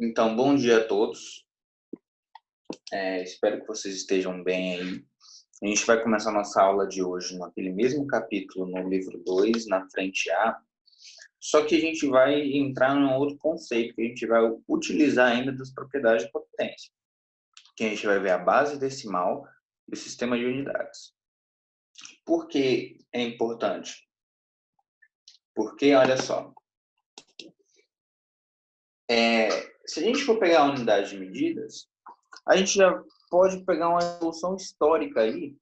Então, bom dia a todos. Espero que vocês estejam bem aí. A gente vai começar nossa aula de hoje naquele mesmo capítulo, no livro 2, na frente A. Só que a gente vai entrar num outro conceito que a gente vai utilizar ainda das propriedades de potência. Que a gente vai ver a base decimal e o sistema de unidades. Por que é importante? Porque, olha só, se a gente for pegar a unidade de medidas, a gente já pode pegar uma evolução histórica aí.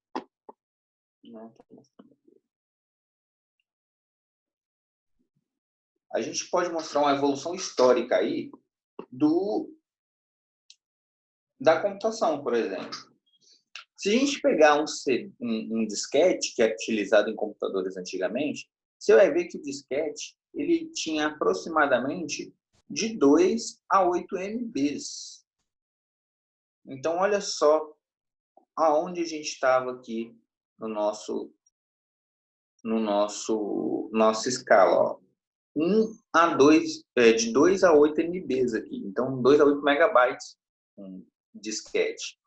A gente pode mostrar uma evolução histórica aí da computação, por exemplo. Se a gente pegar um disquete, que é utilizado em computadores antigamente, você vai ver que o disquete ele tinha aproximadamente de 2 a 8 MBs. Então, olha só aonde a gente estava aqui no nossa escala. Ó. De 2 a 8 MBs aqui. Então, 2 a 8 megabytes um disquete.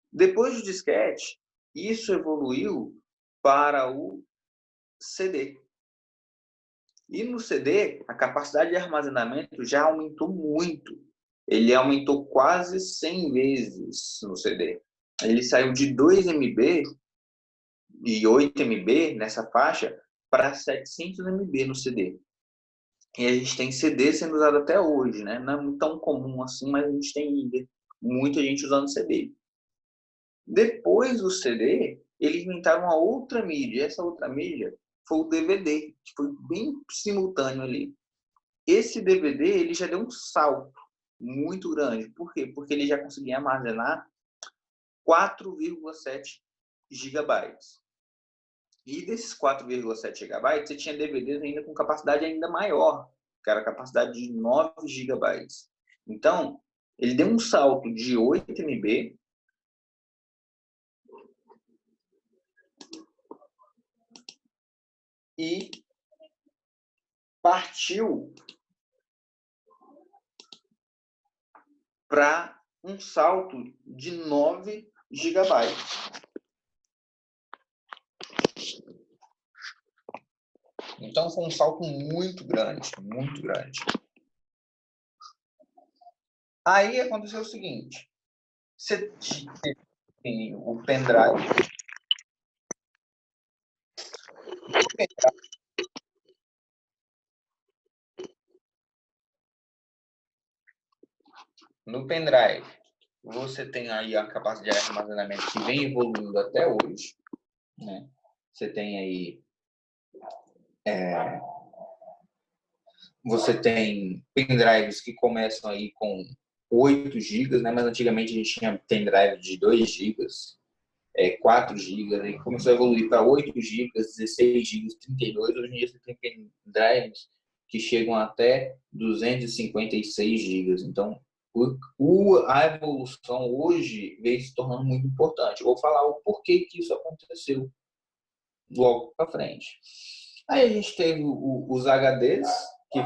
Depois do disquete, isso evoluiu para o CD. E no CD, a capacidade de armazenamento já aumentou muito. Ele aumentou quase 100 vezes no CD. Ele saiu de 2 MB e 8 MB nessa faixa para 700 MB no CD. E a gente tem CD sendo usado até hoje, né? Não é tão comum assim, mas a gente tem muita gente usando CD. Depois do CD, eles inventaram uma outra mídia. Essa outra mídia foi o DVD, que foi bem simultâneo ali. Esse DVD ele já deu um salto muito grande. Por quê? Porque ele já conseguia armazenar 4,7 gigabytes. E desses 4,7 gigabytes, você tinha DVDs ainda com capacidade ainda maior, que era a capacidade de 9 gigabytes. Então, ele deu um salto de 8 MB e partiu para um salto de 9 gigabytes. Então, foi um salto muito grande, muito grande. Aí aconteceu o seguinte, você tem o pendrive. No pendrive, você tem aí a capacidade de armazenamento que vem evoluindo até hoje. Né? Você tem aí... Você tem pendrives que começam aí com 8 GB, né? Mas antigamente a gente tinha pendrive de 2 GB, 4 GB, aí começou a evoluir para 8 GB, 16 GB, 32. Hoje em dia você tem pendrives que chegam até 256 GB. Então, a evolução hoje vem se tornando muito importante. Eu vou falar o porquê que isso aconteceu logo para frente. Aí a gente teve os HDs, que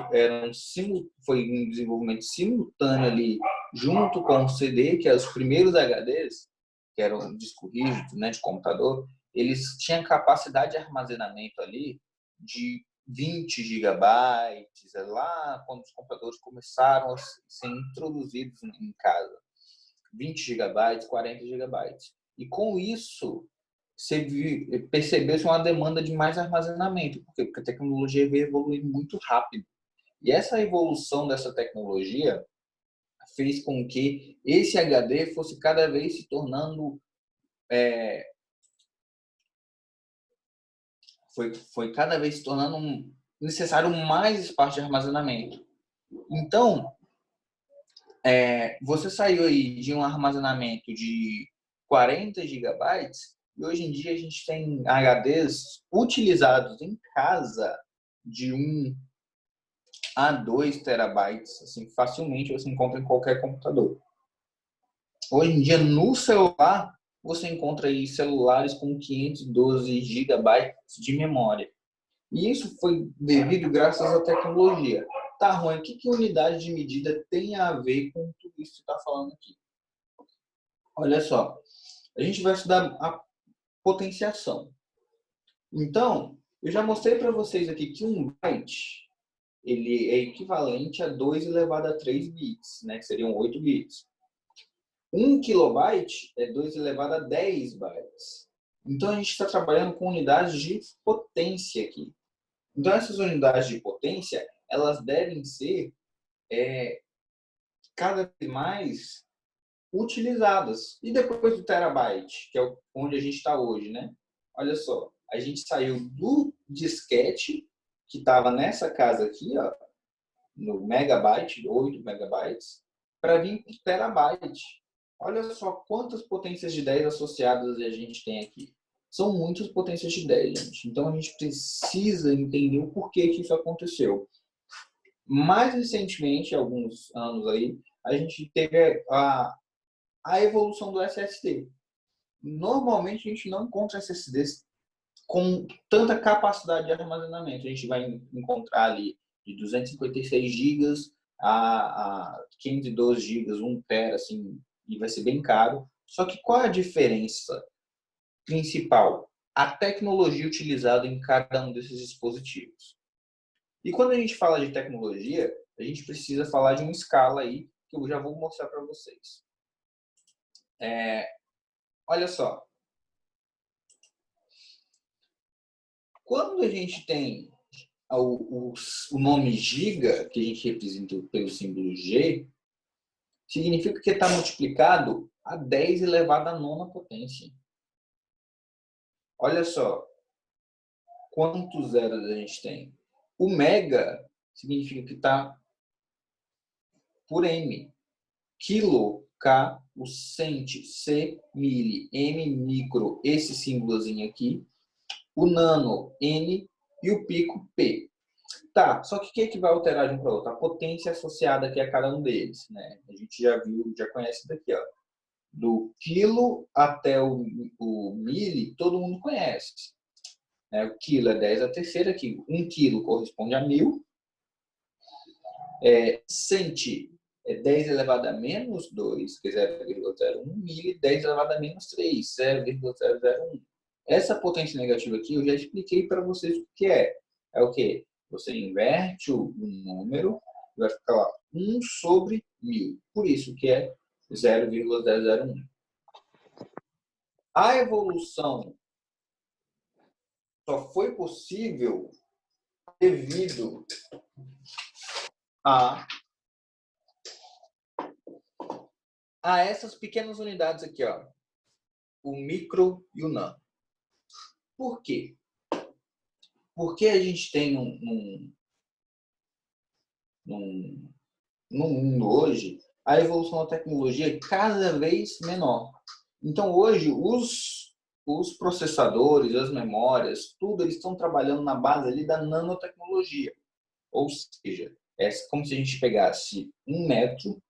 foi um desenvolvimento simultâneo ali, junto com o CD, que eram os primeiros HDs, que eram um disco rígido, né, de computador, eles tinham capacidade de armazenamento ali de 20 gigabytes, lá quando os computadores começaram a ser introduzidos em casa. 20 gigabytes, 40 gigabytes. E com isso, percebeu-se uma demanda de mais armazenamento. Por quê? Porque a tecnologia veio evoluindo muito rápido. E essa evolução dessa tecnologia fez com que esse HD fosse cada vez se tornando... foi cada vez se tornando necessário mais espaço de armazenamento. Então, você saiu aí de um armazenamento de 40 gigabytes e hoje em dia a gente tem HDs utilizados em casa de 1 a 2 terabytes, assim, facilmente você encontra em qualquer computador. Hoje em dia, no celular, você encontra aí celulares com 512 gigabytes de memória. E isso foi devido graças à tecnologia. Tá, Juan, o que unidade de medida tem a ver com tudo isso que você está falando aqui? Olha só, a gente vai estudar a potenciação. Então, eu já mostrei para vocês aqui que um byte ele é equivalente a 2 elevado a 3 bits, né, que seriam 8 bits. 1 kilobyte é 2 elevado a 10 bytes. Então, a gente está trabalhando com unidades de potência aqui. Então, essas unidades de potência, elas devem ser cada vez mais utilizadas. E depois do terabyte, que é onde a gente está hoje, né? Olha só, a gente saiu do disquete, que estava nessa casa aqui, ó, no megabyte, 8 megabytes, para vir para o terabyte. Olha só quantas potências de 10 associadas a gente tem aqui. São muitas potências de 10, gente. Então, a gente precisa entender o porquê que isso aconteceu. Mais recentemente, alguns anos aí, a gente teve a evolução do SSD. Normalmente, a gente não encontra SSDs com tanta capacidade de armazenamento. A gente vai encontrar ali de 256 GB a 512 GB, 1 TB, assim, e vai ser bem caro. Só que qual é a diferença principal? A tecnologia utilizada em cada um desses dispositivos. E quando a gente fala de tecnologia, a gente precisa falar de uma escala aí, que eu já vou mostrar para vocês. Olha só. Quando a gente tem o nome giga, que a gente representa pelo símbolo G, significa que está multiplicado a 10 elevado à nona potência. Olha só quantos zeros a gente tem. O mega significa que está por M. Quilo, K, o cent, C, mili, M, micro, esse símbolozinho aqui. O nano, N, e o pico, P. Tá, só que o que vai alterar de um para outro? A potência associada aqui a cada um deles, né? A gente já viu, já conhece daqui, ó. Do quilo até o mili, todo mundo conhece. Né? O quilo é 10 a terceira, que 1 quilo corresponde a 1000. Cent é 10 elevado a menos 2, que é 0,01. Mili, 10 elevado a menos 3, 0,001. Essa potência negativa aqui, eu já expliquei para vocês o que é. É o quê? Você inverte o número e vai ficar lá 1 sobre 1000. Por isso que é 0,001. A evolução só foi possível devido a essas pequenas unidades aqui, ó, o micro e o nano. Por quê? Porque a gente tem no mundo hoje a evolução da tecnologia é cada vez menor. Então, hoje, os processadores, as memórias, tudo, eles estão trabalhando na base ali da nanotecnologia. Ou seja, é como se a gente pegasse 1 metro,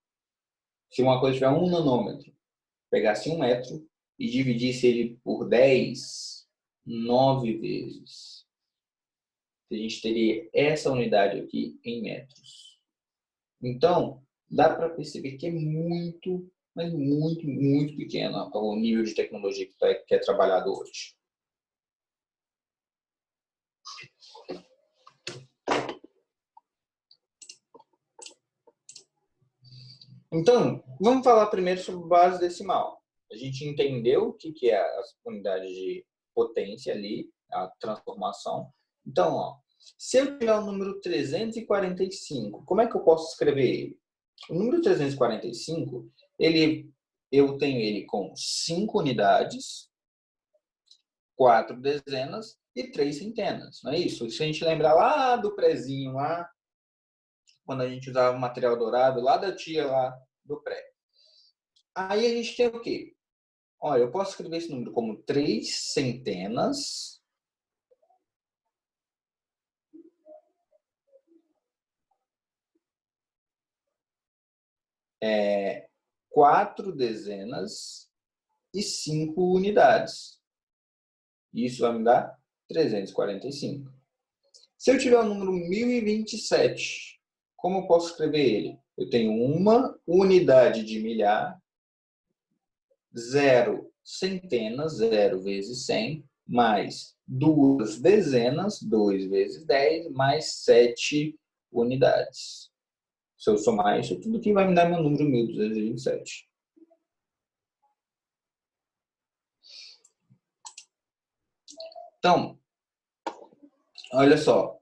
se uma coisa tiver 1 nanômetro, pegasse 1 metro e dividisse ele por 10, 9 vezes. A gente teria essa unidade aqui em metros. Então, dá para perceber que é muito, mas muito, muito pequeno o nível de tecnologia que é trabalhado hoje. Então, vamos falar primeiro sobre base decimal. A gente entendeu o que é a unidade de potência ali, a transformação. Então, ó, se eu tiver o número 345, como é que eu posso escrever ele? O número 345, eu tenho ele com 5 unidades, 4 dezenas e 3 centenas. Não é isso? Se a gente lembrar lá do prezinho, lá, quando a gente usava o material dourado, lá da tia lá do pré. Aí a gente tem o quê? Olha, eu posso escrever esse número como 3 centenas quatro dezenas e 5 unidades. Isso vai me dar 345. Se eu tiver o número 1027, Como eu posso escrever ele? Eu tenho uma unidade de milhar, 0 centenas, 0 vezes 100, mais 2 dezenas, 2 vezes 10, mais 7 unidades. Se eu somar isso, tudo que vai me dar meu número 1227. Então, olha só.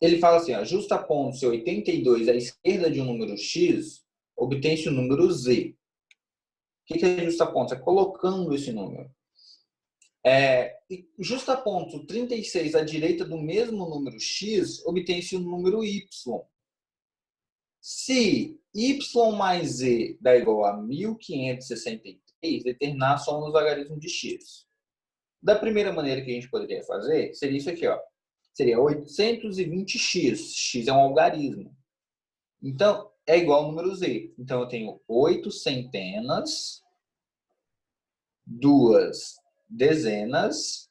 Ele fala assim, ó, justapondo-se 82 à esquerda de um número x, obtém-se o número z. O que é justapondo? É colocando esse número. Justapondo 36 à direita do mesmo número x, obtém-se o número y. Se y mais z dá igual a 1563, determinar a soma dos logaritmos de x. Da primeira maneira que a gente poderia fazer, seria isso aqui, ó. Seria 820x. X é um algarismo. Então, é igual ao número z. Então, eu tenho 8 centenas, 2 dezenas,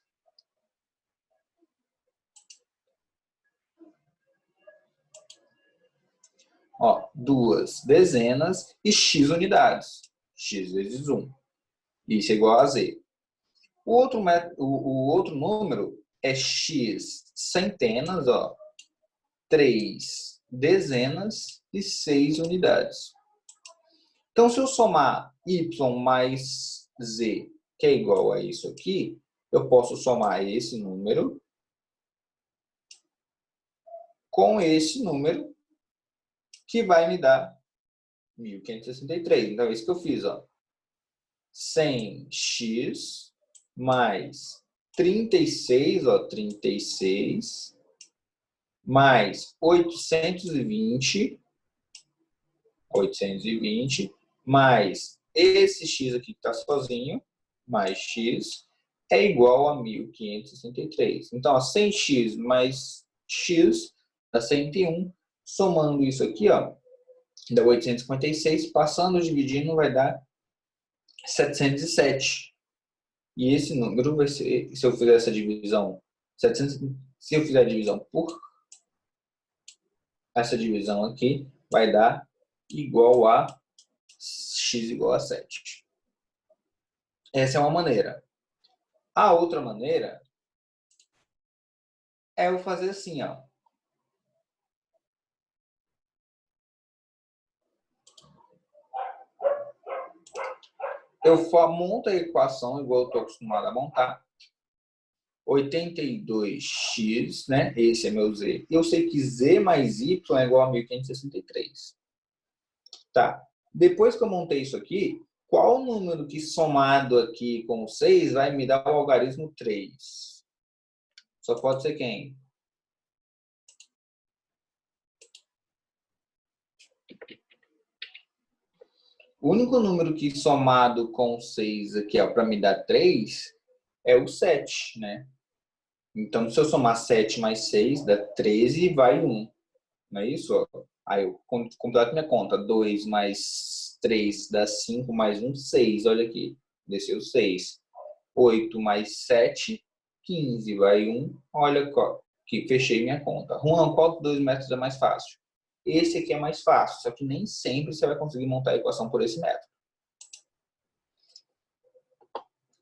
ó, 2 dezenas e x unidades. X vezes 1. Isso é igual a z. O outro número é x centenas, ó, 3 dezenas e 6 unidades. Então, se eu somar y mais z, que é igual a isso aqui, eu posso somar esse número com esse número, que vai me dar 1563. Então, é isso que eu fiz, ó. 100x mais 36, ó, 36, mais 820, mais esse x aqui que está sozinho, mais x, é igual a 1563. Então, 100x mais x dá 101. Somando isso aqui, ó, dá 856. Passando, dividindo, vai dar 707. E esse número vai ser, se eu fizer essa divisão, 700, se eu fizer a divisão por essa divisão aqui, vai dar igual a x igual a 7. Essa é uma maneira. A outra maneira é eu fazer assim, ó. Eu monto a equação igual eu estou acostumado a montar. 82x, né? Esse é meu z. Eu sei que z mais y é igual a 1563. Tá. Depois que eu montei isso aqui, qual o número que somado aqui com 6 vai me dar o algarismo 3? Só pode ser quem? O único número que somado com 6 aqui para me dar 3 é o 7, né? Então, se eu somar 7 mais 6, dá 13 e vai 1. Não é isso? Aí eu completo minha conta. 2 mais 3 dá 5, mais 1, 6. Olha aqui. Desceu 6. 8 mais 7, 15. Vai 1. Olha aqui, fechei minha conta. Juan, qual dos dois métodos é mais fácil? Esse aqui é mais fácil, só que nem sempre você vai conseguir montar a equação por esse método.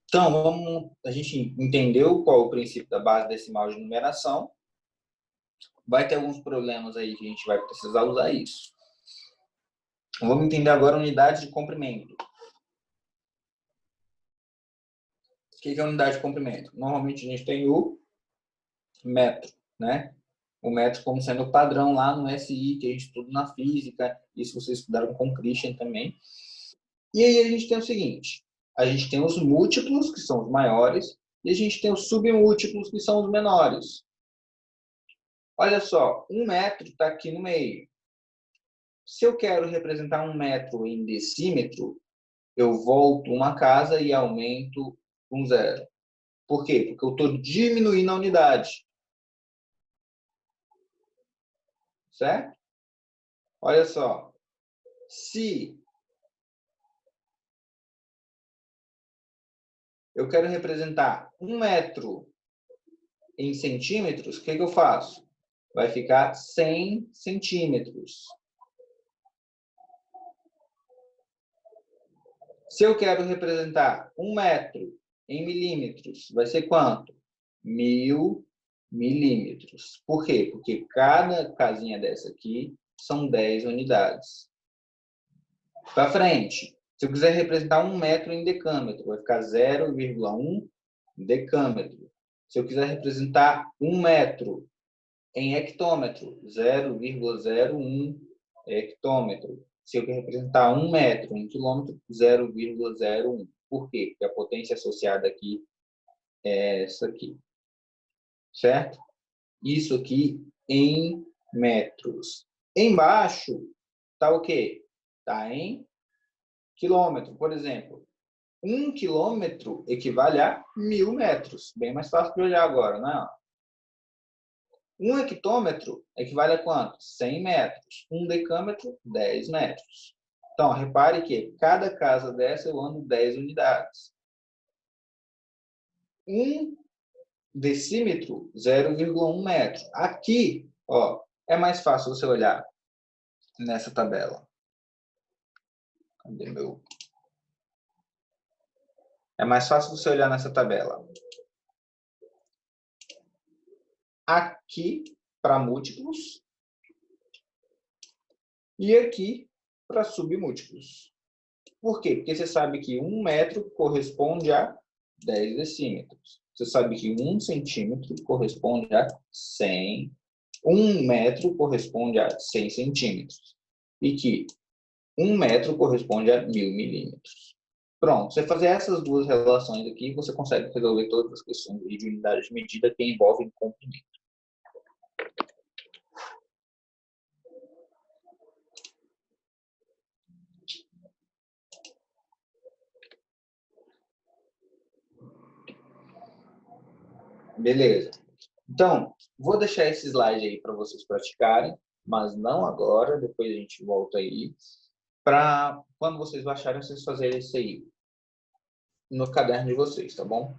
Então, a gente entendeu qual é o princípio da base decimal de numeração. Vai ter alguns problemas aí que a gente vai precisar usar isso. Vamos entender agora a unidade de comprimento. O que é a unidade de comprimento? Normalmente a gente tem o metro, né? O metro como sendo o padrão lá no SI, que a gente estuda na física, isso vocês estudaram com o Christian também. E aí a gente tem o seguinte, a gente tem os múltiplos, que são os maiores, e a gente tem os submúltiplos, que são os menores. Olha só, 1 metro está aqui no meio. Se eu quero representar 1 metro em decímetro, eu volto uma casa e aumento um zero. Por quê? Porque eu estou diminuindo a unidade. Certo? Olha só. Se eu quero representar 1 metro em centímetros, o que eu faço? vai ficar 100 centímetros. Se eu quero representar 1 metro em milímetros, vai ser quanto? 1000 milímetros. Por quê? Porque cada casinha dessa aqui são 10 unidades. Para frente, se eu quiser representar 1 metro em decâmetro, vai ficar 0,1 decâmetro. Se eu quiser representar 1 metro em hectômetro, 0,01 hectômetro. Se eu quero representar 1 metro em quilômetro, 0,01. Por quê? Porque a potência associada aqui é essa aqui. Certo? Isso aqui em metros. Embaixo está o quê? Está em quilômetro. Por exemplo, 1 quilômetro equivale a 1000 metros. Bem mais fácil de olhar agora, não é? 1 hectômetro equivale a quanto? 100 metros. 1 decâmetro, 10 metros. Então, repare que cada casa dessa eu ando 10 unidades. 1 decímetro, 0,1 metro. Aqui, ó, é mais fácil você olhar nessa tabela. Cadê meu? É mais fácil você olhar nessa tabela. Aqui para múltiplos e aqui para submúltiplos. Por quê? Porque você sabe que 1 metro corresponde a 10 decímetros. Você sabe que 1 centímetro corresponde a 100. 1 metro corresponde a 100 centímetros. E que 1 metro corresponde a 1000 milímetros. Pronto, você fazer essas duas relações aqui, você consegue resolver todas as questões de unidade de medida que envolvem comprimento. Beleza. Então, vou deixar esse slide aí para vocês praticarem, mas não agora, depois a gente volta aí, para quando vocês baixarem, vocês fazerem isso aí no caderno de vocês, tá bom?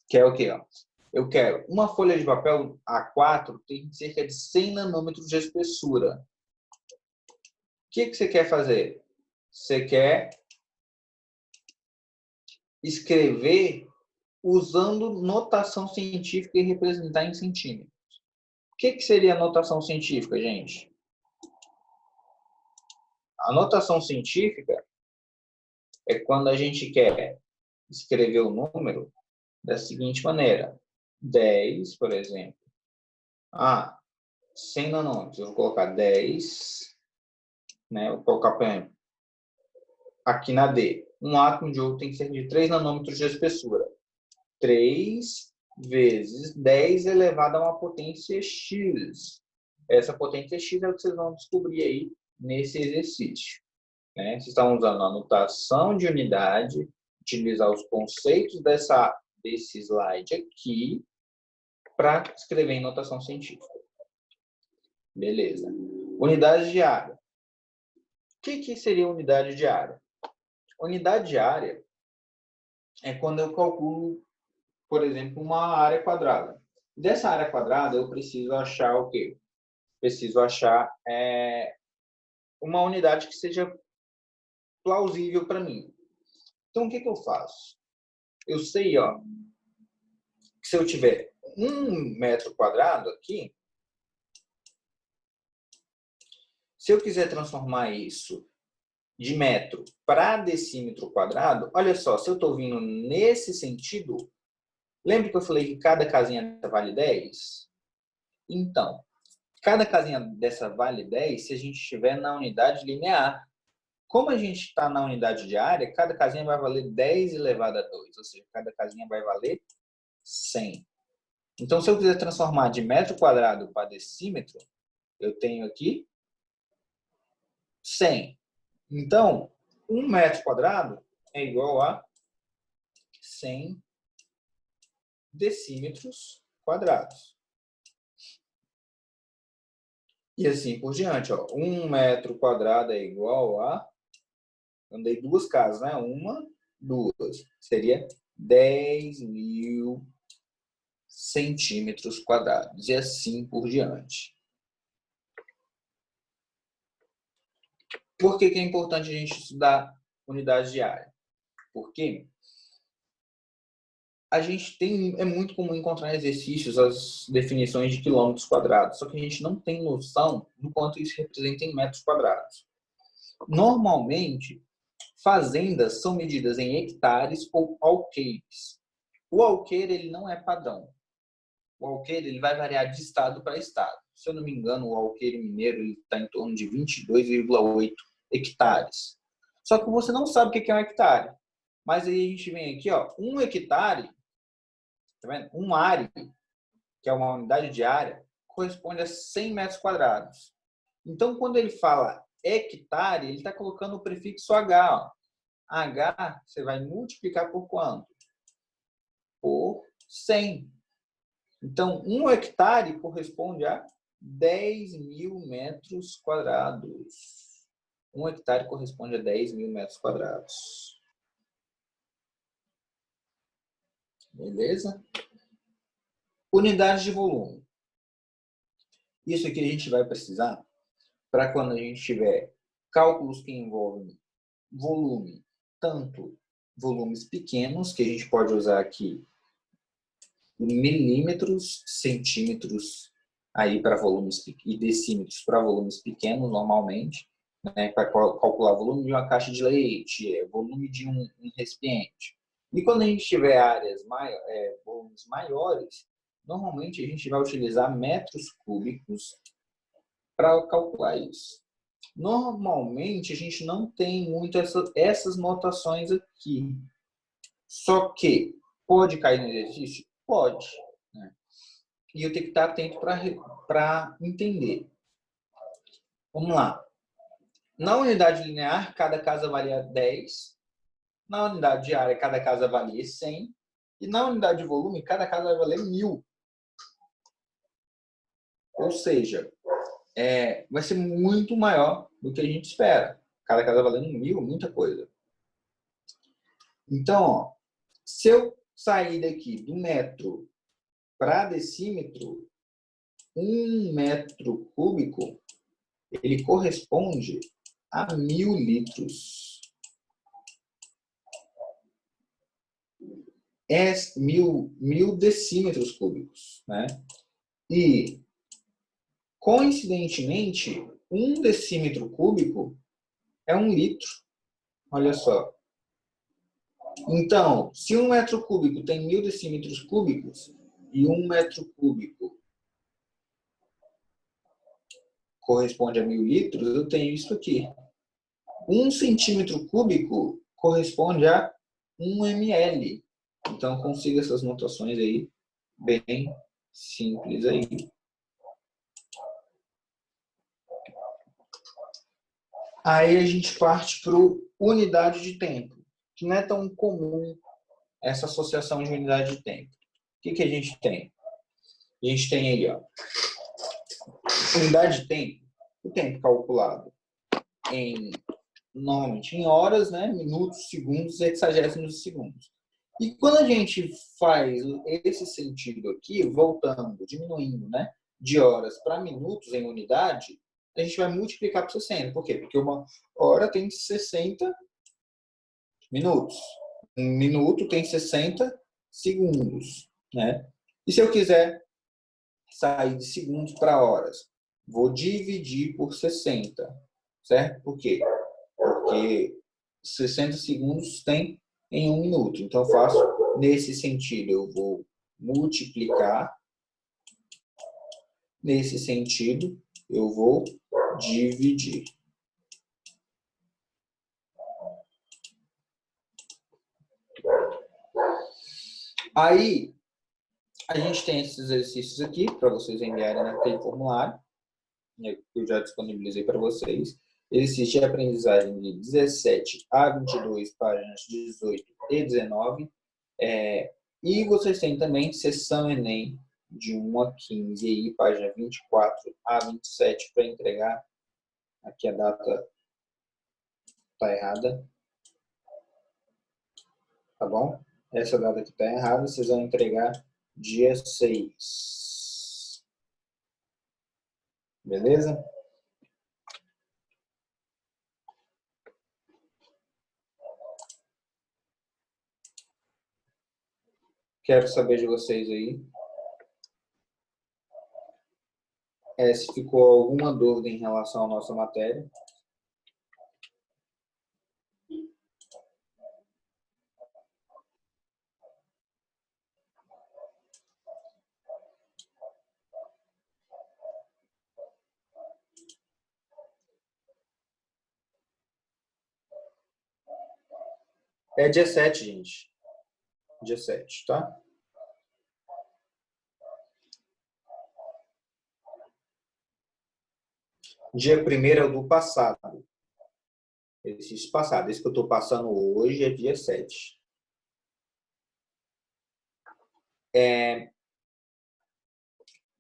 Que é o quê? Ó? Eu quero uma folha de papel A4 tem cerca de 100 nanômetros de espessura. O que você quer fazer? Você quer escrever usando notação científica e representar em centímetros. O que seria notação científica, gente? A notação científica é quando a gente quer escrever o número da seguinte maneira. 10, por exemplo. 100 nanômetros. Eu vou colocar 10, né? Vou colocar, por exemplo, aqui na D. Um átomo de ouro tem cerca de 3 nanômetros de espessura. 3 vezes 10 elevado a uma potência x. Essa potência x é o que vocês vão descobrir aí nesse exercício. Né? Vocês estão usando a notação de unidade, utilizar os conceitos desse slide aqui para escrever em notação científica. Beleza. Unidade de área. O que seria unidade de área? Unidade de área é quando eu calculo, por exemplo, uma área quadrada. Dessa área quadrada, eu preciso achar o quê? Preciso achar uma unidade que seja plausível para mim. Então, o que eu faço? Eu sei, ó, que se eu tiver 1 metro quadrado aqui, se eu quiser transformar isso de metro para decímetro quadrado, olha só, se eu estou vindo nesse sentido, lembra que eu falei que cada casinha vale 10? Então, cada casinha dessa vale 10 se a gente estiver na unidade linear. Como a gente está na unidade de área, cada casinha vai valer 10 elevado a 2, ou seja, cada casinha vai valer 100. Então, se eu quiser transformar de metro quadrado para decímetro, eu tenho aqui 100. Então, 1 metro quadrado é igual a 100 decímetros quadrados. E assim por diante. Ó. 1 metro quadrado é igual a... Eu dei duas casas, né? Uma, duas. Seria 10.000 centímetros quadrados, e assim por diante. Por que é importante a gente estudar unidade de área? Porque a gente tem, é muito comum encontrar em exercícios as definições de quilômetros quadrados, só que a gente não tem noção do quanto isso representa em metros quadrados. Normalmente, fazendas são medidas em hectares ou alqueires. O alqueire ele não é padrão. O alqueire ele vai variar de estado para estado. Se eu não me engano, o alqueire mineiro está em torno de 22,8 hectares. Só que você não sabe o que é um hectare. Mas aí a gente vem aqui, ó, 1 hectare, tá vendo? Um are, que é uma unidade de área, corresponde a 100 metros quadrados. Então, quando ele fala hectare, ele está colocando o prefixo H. Ó. H, você vai multiplicar por quanto? Por 100. Então, 1 hectare corresponde a 10.000 metros quadrados. 1 hectare corresponde a 10.000 metros quadrados. Beleza? Unidade de volume. Isso aqui a gente vai precisar para quando a gente tiver cálculos que envolvem volume, tanto volumes pequenos, que a gente pode usar aqui milímetros, centímetros aí para volumes e decímetros para volumes pequenos normalmente, né, para calcular o volume de uma caixa de leite, volume de um recipiente. E quando a gente tiver áreas volumes maiores, normalmente a gente vai utilizar metros cúbicos para calcular isso. Normalmente a gente não tem muito essas notações aqui. Só que pode cair no exercício? Pode. Né? E eu tenho que estar atento para entender. Vamos lá. Na unidade linear, cada casa valia 10. Na unidade de área, cada casa valia 100. E na unidade de volume, cada casa vai valer 1.000. Ou seja, vai ser muito maior do que a gente espera. Cada casa valendo 1.000, muita coisa. Então, ó, se eu sair daqui do metro para decímetro, 1 metro cúbico, ele corresponde a 1.000 litros. 1.000 decímetros cúbicos. Né? E, coincidentemente, 1 decímetro cúbico é 1 litro. Olha só. Então, se 1 metro cúbico tem 1.000 decímetros cúbicos e 1 metro cúbico corresponde a 1.000 litros, eu tenho isso aqui. 1 centímetro cúbico corresponde a 1 ml. Então, consiga essas notações aí, bem simples aí. Aí a gente parte para unidade de tempo, que não é tão comum essa associação de unidade de tempo. O que a gente tem? A gente tem aí, ó, unidade de tempo, o tempo calculado normalmente em horas, né, minutos, segundos, hexagésimos de segundos. E quando a gente faz esse sentido aqui, voltando, diminuindo, né, de horas para minutos em unidade, a gente vai multiplicar por 60. Por quê? Porque uma hora tem 60 minutos. Um minuto tem 60 segundos. Né? E se eu quiser sair de segundos para horas? Vou dividir por 60. Certo? Por quê? Porque 60 segundos tem em 1 minuto. Então, eu faço nesse sentido. Eu vou multiplicar. Nesse sentido, eu vou dividir. Aí, a gente tem esses exercícios aqui para vocês enviarem naquele formulário, né, que eu já disponibilizei para vocês. Exercício de aprendizagem de 17 a 22, páginas 18 e 19. E vocês têm também sessão Enem de 1 a 15, aí, página 24 a 27, para entregar. Aqui a data está errada. Tá bom? Essa data aqui está errada, vocês vão entregar dia 6. Beleza? Quero saber de vocês aí. Se ficou alguma dúvida em relação à nossa matéria. É dia 7, gente. Dia 7, tá? Dia 1º é o do passado. Exercício passado. Esse que eu estou passando hoje é dia 7.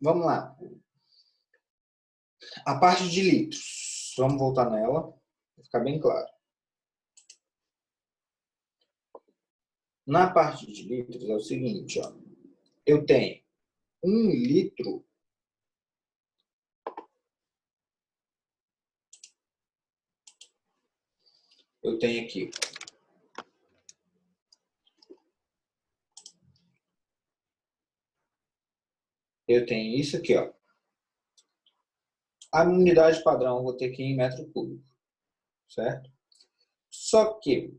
Vamos lá. A parte de litros. Vamos voltar nela, para ficar bem claro. Na parte de litros é o seguinte, ó. Eu tenho 1 litro. Eu tenho aqui. Eu tenho isso aqui, ó. A unidade padrão eu vou ter aqui em metro cúbico, certo? Só que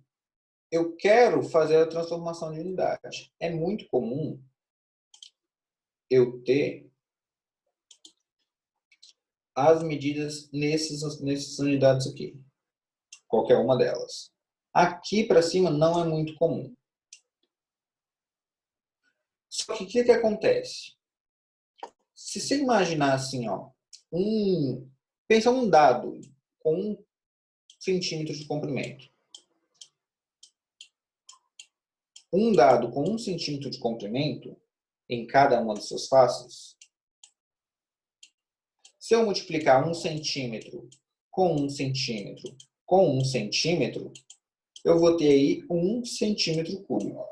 eu quero fazer a transformação de unidade. É muito comum eu ter as medidas nessas unidades aqui. Qualquer uma delas. Aqui para cima não é muito comum. Só que o que acontece? Se você imaginar assim, ó, pensa um dado com 1 centímetro de comprimento. Um dado com 1 centímetro de comprimento em cada uma de suas faces. Se eu multiplicar 1 centímetro com 1 centímetro com 1 centímetro, eu vou ter aí 1 centímetro cúbico.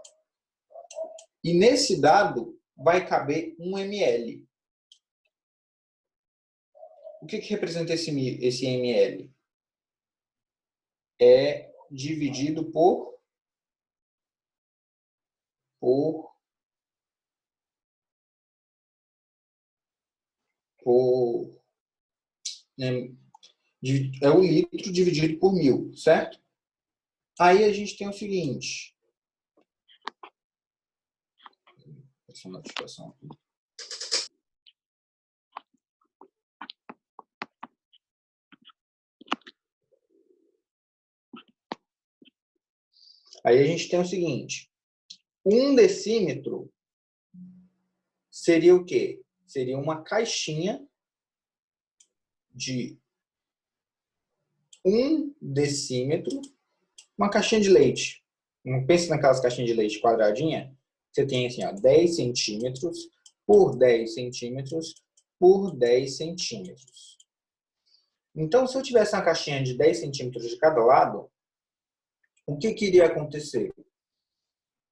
E nesse dado vai caber 1 ml. O que representa esse ml? É dividido por né, é o litro dividido por 1000, certo? Aí a gente tem o seguinte. Essa notificação aqui. Aí a gente tem o seguinte. 1 decímetro seria o quê? Seria uma caixinha de 1 decímetro, uma caixinha de leite. Não pense naquelas caixinhas de leite quadradinha. Você tem assim, ó, 10 centímetros por 10 centímetros por 10 centímetros. Então, se eu tivesse uma caixinha de 10 centímetros de cada lado, o que iria acontecer?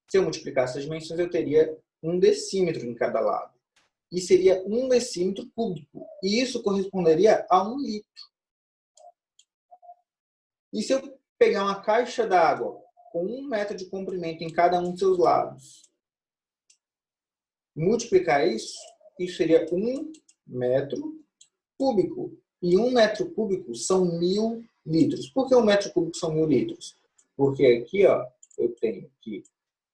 Se eu multiplicasse as dimensões, eu teria 1 decímetro em cada lado. E seria 1 decímetro cúbico. E isso corresponderia a 1 litro. E se eu pegar uma caixa d'água com 1 metro de comprimento em cada um dos seus lados, multiplicar isso seria 1 metro cúbico. E 1 metro cúbico são 1000 litros. Por que 1 metro cúbico são 1000 litros? Porque aqui, ó, eu tenho que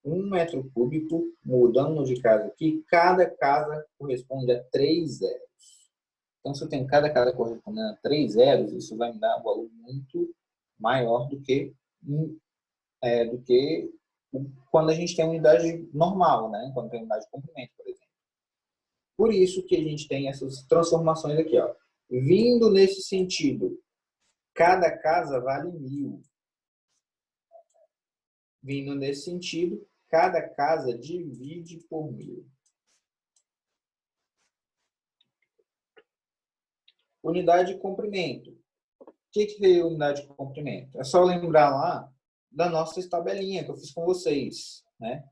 1 metro cúbico, mudando de casa aqui, cada casa corresponde a 3 zeros. Então, se eu tenho cada casa correspondendo a 3 zeros, isso vai me dar um valor muito maior do que quando a gente tem unidade normal, né? Quando tem unidade de comprimento, por exemplo. Por isso que a gente tem essas transformações aqui, ó. Vindo nesse sentido, cada casa vale 1000. Vindo nesse sentido, cada casa divide por 1000. Unidade de comprimento. O que veio unidade de comprimento? É só lembrar lá da nossa tabelinha que eu fiz com vocês, né?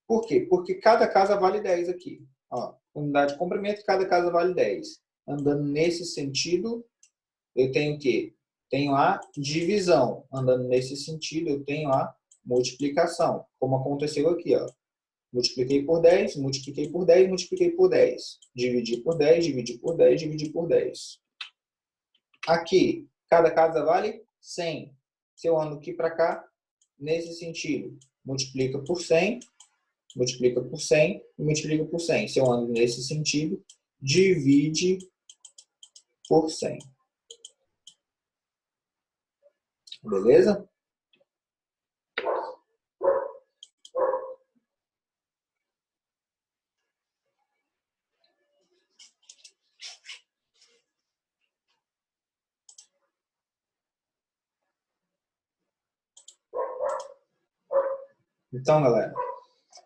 Por quê? Porque cada casa vale 10 aqui. Ó, unidade de comprimento, cada casa vale 10. Andando nesse sentido, eu tenho o quê? Tenho a divisão. Andando nesse sentido, eu tenho a multiplicação. Como aconteceu aqui, ó. Multipliquei por 10, multipliquei por 10, multipliquei por 10. Dividi por 10, dividi por 10, dividi por 10. Aqui, cada casa vale 100. Se eu ando aqui para cá, nesse sentido, multiplica por 100, multiplica por 100 e multiplica por 100. Se eu ando nesse sentido, divide por 100. Beleza? Então, galera,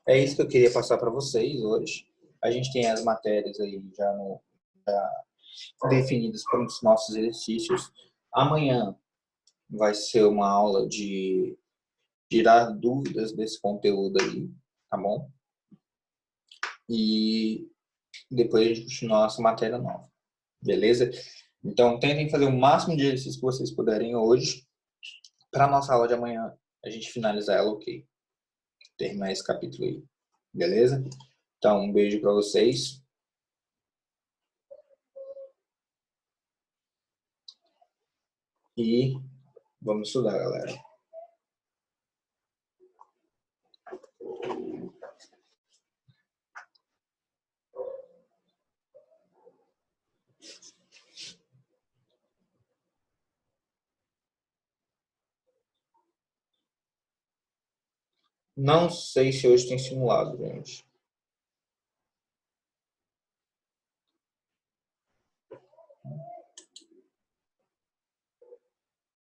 é isso que eu queria passar para vocês hoje. A gente tem as matérias aí já definidas para os nossos exercícios. Amanhã vai ser uma aula de tirar dúvidas desse conteúdo aí, tá bom? E depois a gente continua a nossa matéria nova, beleza? Então, tentem fazer o máximo de exercícios que vocês puderem hoje, para a nossa aula de amanhã a gente finalizar ela, ok? Terminar esse capítulo aí, beleza? Então, um beijo para vocês. E vamos estudar, galera. Não sei se hoje tem simulado, gente.